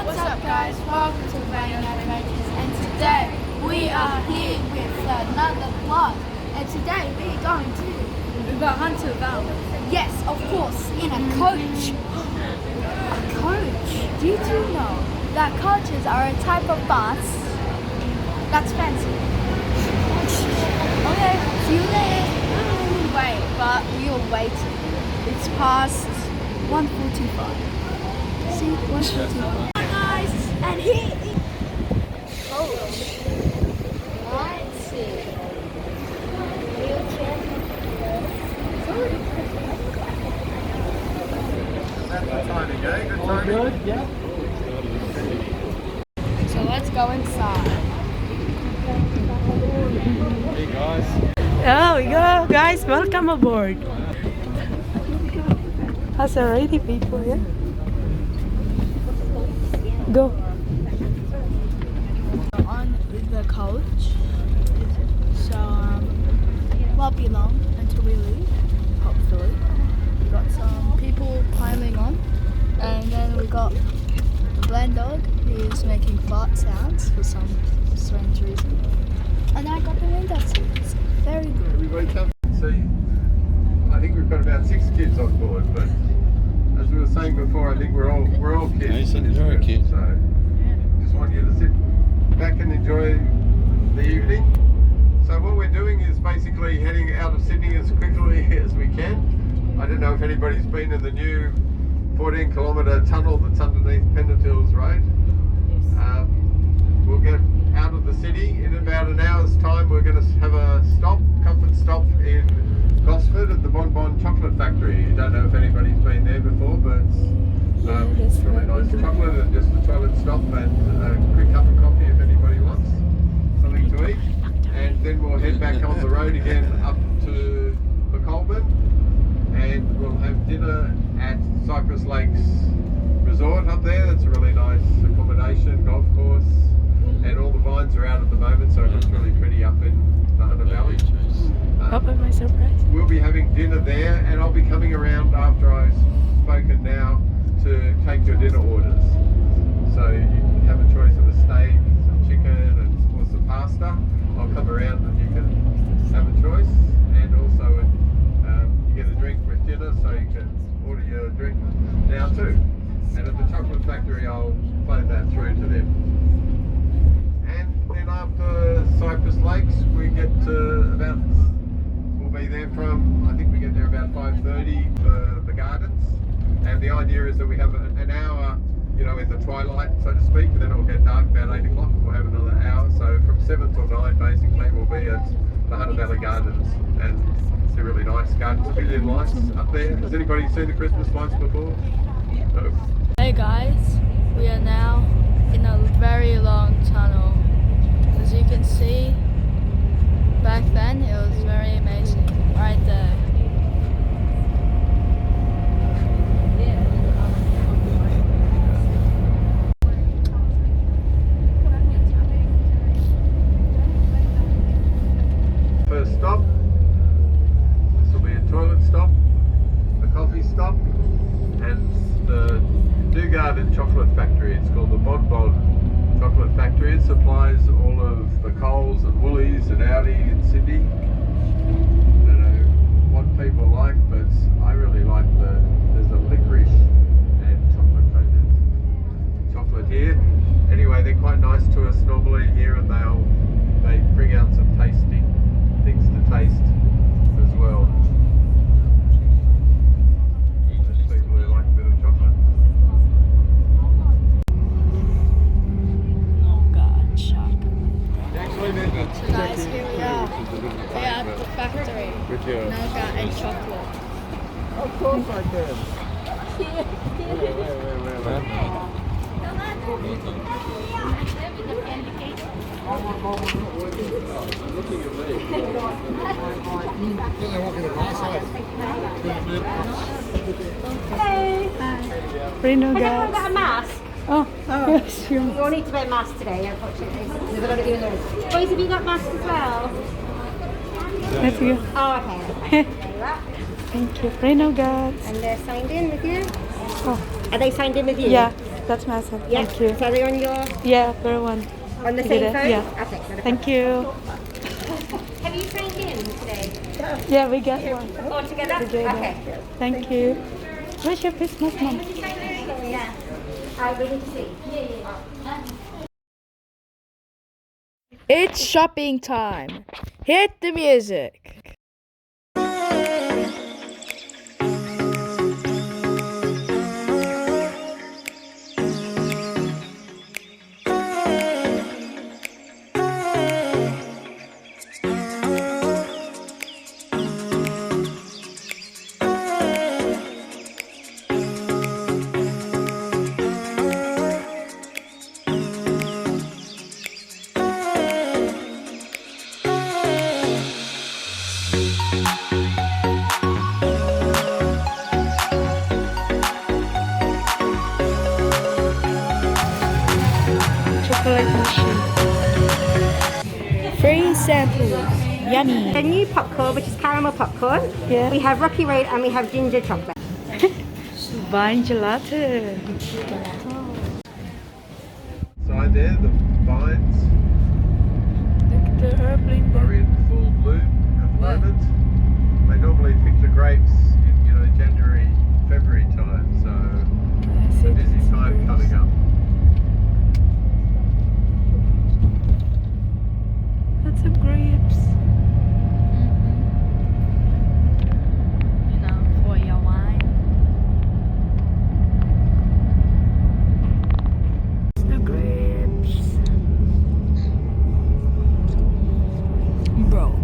What's up guys, welcome to Blain and today we are here with another vlog and today we're going to Hunterville. Yes, of course, in a coach. A coach? Did you know that coaches are a type of bus? That's fancy. Okay, see you later. Wait, but you're waiting. It's past 1:45. See, 1:45. Hi guys, and here is coach. Let's see. Wheelchair. That's the timing, eh? Good timing. Good, yeah. So let's go inside. Hey guys. Oh, we go, guys. Welcome aboard. That's already people, yeah? Go. On the coach. So won't be long until we leave, hopefully. We got some people piling on, and then we got the Blain dog who's making fart sounds for some strange reason. And I got the window seats. Very good. Everybody come and see. I think we've got about 6 kids on board, but as we were saying before, I think we're all kids. Mason, you're a kid. So just want you to sit back and enjoy the evening. So what we're doing is basically heading out of Sydney as quickly as we can. I don't know if anybody's been in the new 14-kilometre tunnel that's underneath Pennant Hills Road. We'll get out of the city in about an hour's time. We're going to have a comfort stop in Gosford at the Bonbon Chocolate Factory. I don't know if anybody's been there before, but it's really nice chocolate and just a toilet stop and a quick cup of coffee if anybody wants something to eat. And then we'll head back on the road again up to Colburn, and we'll have dinner at Cypress Lakes Resort up there. That's a really nice accommodation, golf course, and all the vines are out at the moment, so it looks really pretty up in the Hunter Valley. Hope am I surprised? We'll be having dinner there, and I'll be coming around after I've spoken now to take your dinner orders. So you can have a choice of a steak, some chicken, and or some pasta. I'll come around and you can have a choice, and also you get a drink with dinner, so you can order your drink now too. And at the chocolate factory, I'll float that through to them. And then after Cypress Lakes, we get to we'll be there from, I think we get there about 5:30 for the gardens. And the idea is that we have an hour, in the twilight, so to speak, and then it'll get dark about 8 o'clock. We'll have another hour. So from 7 till 9, basically, we'll be at the Hunter Valley Gardens. And they're really nice gardens, a billion lights up there. Has anybody seen the Christmas lights before? No. Hey guys, we are now in a very long tunnel. As you can see, back then it was very amazing, right there. First stop, this will be a toilet stop, a coffee stop, and the New Garden Chocolate Factory. It's called the Bonbon Chocolate Factory. It supplies all of the Coles and Woolies and Audi in Sydney. I don't know what people like, but I really like there's a licorice and chocolate coated chocolate here. Anyway, they're quite nice to us normally here, and they bring out some tasty things to taste as well. There's people who like a bit of chocolate. Oh god, shock. Actually, So guys, here we are. We are at the factory. Nougat and chocolate. Of course I can. Looking at me. Hey! Free no Has everyone gas. got a mask? Oh, yes, you. You all need to wear masks today, unfortunately. Because we're going to be in those. Boys, have you got masks as well? Let's go. Oh, okay. There you are. Thank you. Free no gas. And they're signed in with you? Oh, Are they signed in with you? yeah. That's my son. Yeah. Thank you. So they're on your Yeah, very one. on the You same get it? phone? Yeah. Okay. Got it. Thank you. Have you signed in today? Yeah, we got one. All together? Together. Okay. Thank you. Where's your Christmas, Mom? Yeah. We need to see. Yeah. It's shopping time. Hit the music. Chocolate machine. Free samples. Yummy. The new popcorn, which is caramel popcorn. Yeah. We have Rocky Road and we have ginger chocolate. Vine gelato. Side there, the vines Look at the airplane are there. in full bloom at the moment. They normally pick the grapes in, January, February time, so it's a busy time coming up. Lots of grapes. You know, for your wine. The grapes. Broke.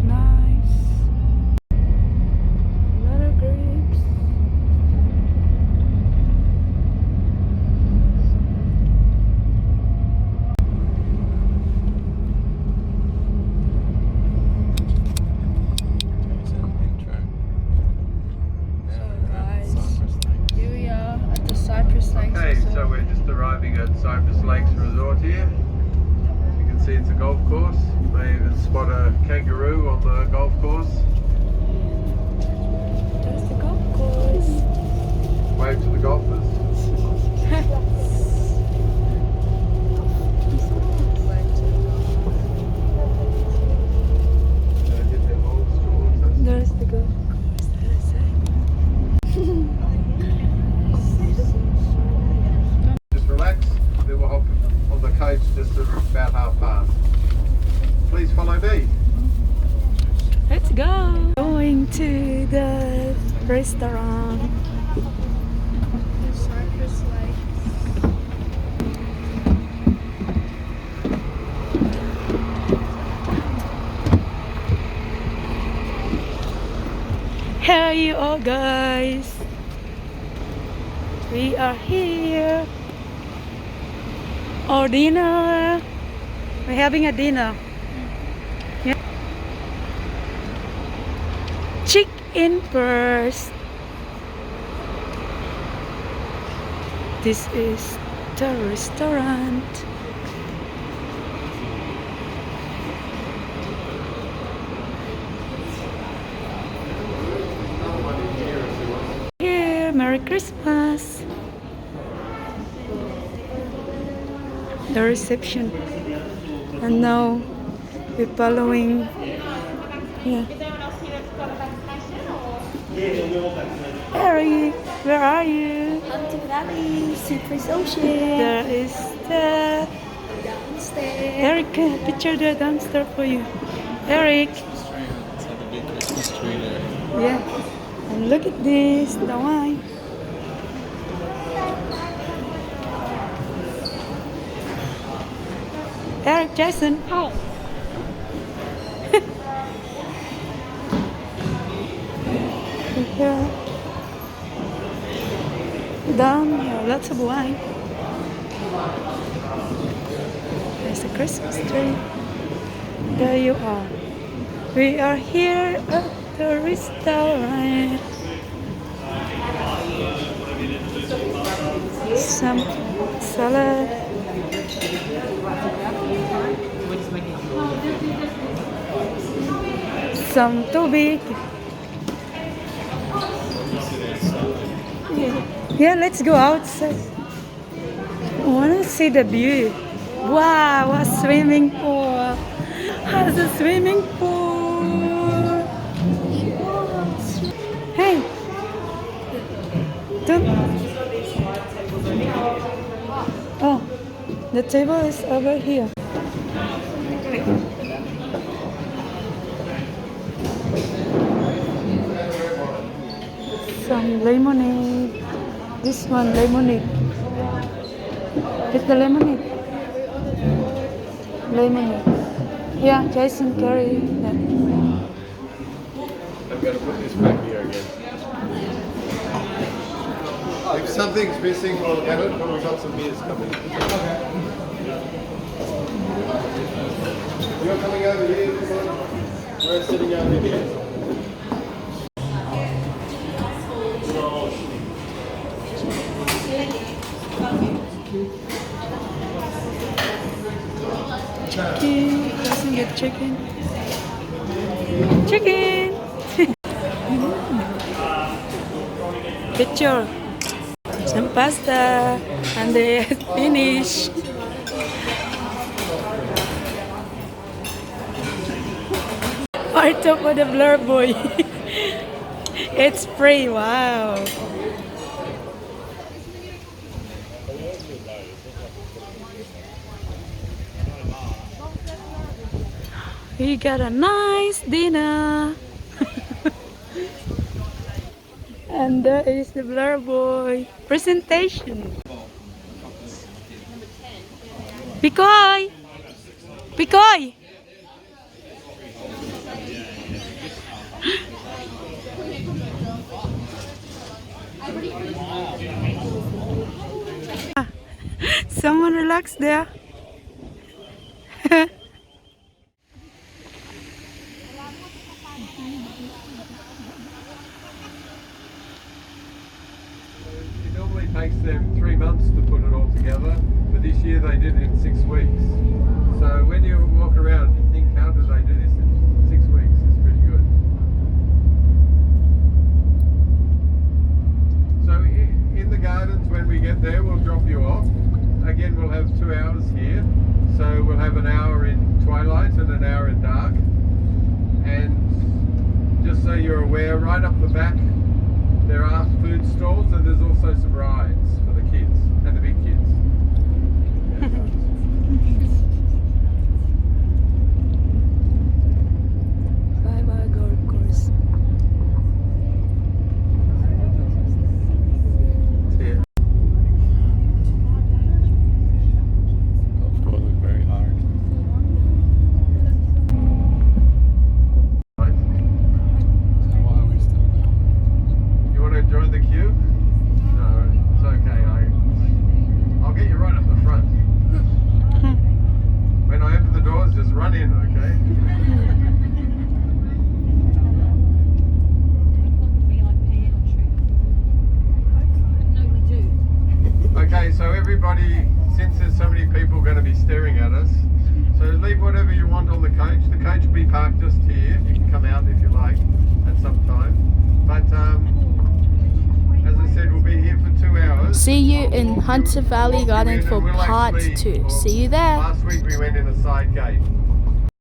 Nice. A lot of grapes. Here we are at the Cypress Lakes Okay, Resort. so we're just arriving at Cypress Lakes Resort here. You can see it's a golf course. You may even spot a kangaroo on the golf course. There's the golf course. Wave to the golfers. Hit their balls towards us. There's the golf course. That is Just relax, then we'll hop on the coach just about half past. Please follow me. Let's go. Going to the restaurant. The Cypress Lakes. Hey you all guys. We are here. Our dinner. We're having a dinner. Yeah. Check in first. This is the restaurant. Here, Merry Christmas. The reception. And now we're following. Yeah. Eric, where are you? Hunter Valley, Cypress Ocean. There is the Downstairs. Eric, picture the downstairs for you. Eric. It's like a big Christmas tree there. Yeah. And look at this, the wine. Eric, Jason. Hi. Here. Down here, lots of wine. There's a Christmas tree. There you are. We are here at the restaurant. Some salad. Some tubig. Yeah, let's go outside. I want to see the view. Wow, a swimming pool. Has a swimming pool. Hey, don't. Oh, the table is over here. Some lemonade. This one lemonade. It's the lemonade. Lemonade. Yeah, Jason carry that. I'm going to put this back here again. If something's missing, we'll get it, but we've got some beers coming. You're coming over here, we're sitting over here. Chicken. Doesn't get chicken. Chicken. Picture. Some pasta. And they finish. Part of the blur boy. It's free. Wow. We got a nice dinner. And there is the blur boy presentation. Pikoy! Pikoy! Someone relax there. It normally takes them 3 months to put it all together, but this year they did it in 6 weeks. So when you walk around, you think, how do they do this in 6 weeks? It's pretty good. So in the gardens, when we get there, we'll drop you off. Again, we'll have 2 hours here. So we'll have an hour in twilight and an hour in dark. And just so you're aware, right up the back, there are food stalls, and there's also some rides for the kids and the big kids. Bye bye golf course. Yeah. Golf course look very hard. So why are we still going? You want to join the queue? No, it's okay. I'll get you right up the front. When I open the doors, just run in, okay? Okay, so everybody, since there's so many people going to be staring at us, so leave whatever you want on the coach. The coach will be parked just here. You can come out if you like at some time. But as I said, we'll be here for 2 hours. See you in Hunter Valley Garden for part 2. See you there. Last week we went in a side gate.